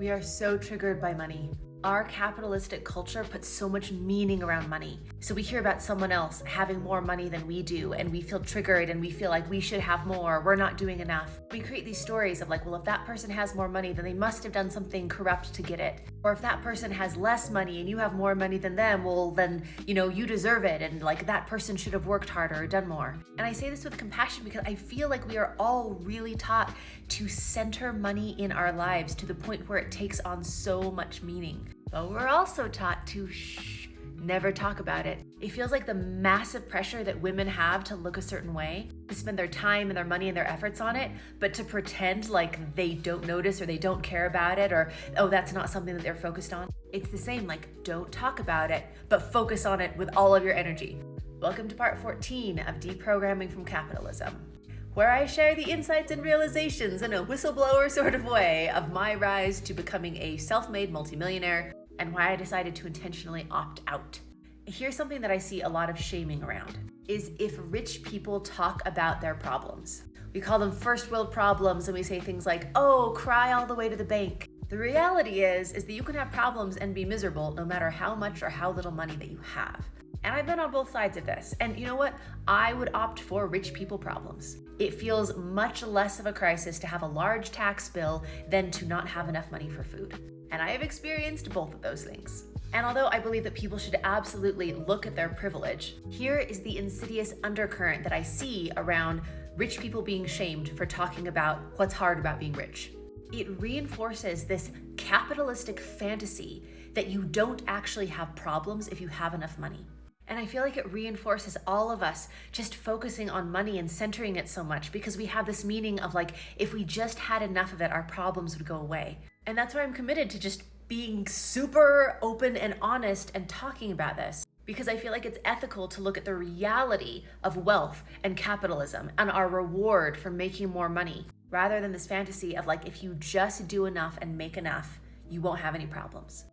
We are so triggered by money. Our capitalistic culture puts so much meaning around money. So we hear about someone else having more money than we do, and we feel triggered and we feel like we should have more, we're not doing enough. We create these stories of like, well, if that person has more money, then they must have done something corrupt to get it. Or if that person has less money and you have more money than them, well, then, you deserve it. And like that person should have worked harder or done more. And I say this with compassion because I feel like we are all really taught to center money in our lives to the point where it takes on so much meaning. But we're also taught to never talk about it. It feels like the massive pressure that women have to look a certain way, to spend their time and their money and their efforts on it, but to pretend like they don't notice or they don't care about it or, oh, that's not something that they're focused on. It's the same, like don't talk about it, but focus on it with all of your energy. Welcome to part 14 of Deprogramming from Capitalism, where I share the insights and realizations in a whistleblower sort of way of my rise to becoming a self-made multimillionaire and why I decided to intentionally opt out. Here's something that I see a lot of shaming around, is if rich people talk about their problems. We call them first world problems and we say things like, oh, cry all the way to the bank. The reality is that you can have problems and be miserable no matter how much or how little money that you have. And I've been on both sides of this. And you know what? I would opt for rich people problems. It feels much less of a crisis to have a large tax bill than to not have enough money for food. And I have experienced both of those things. And although I believe that people should absolutely look at their privilege, here is the insidious undercurrent that I see around rich people being shamed for talking about what's hard about being rich. It reinforces this capitalistic fantasy that you don't actually have problems if you have enough money. And I feel like it reinforces all of us just focusing on money and centering it so much because we have this meaning of like, if we just had enough of it, our problems would go away. And that's why I'm committed to just being super open and honest and talking about this, because I feel like it's ethical to look at the reality of wealth and capitalism and our reward for making more money, rather than this fantasy of like, if you just do enough and make enough, you won't have any problems.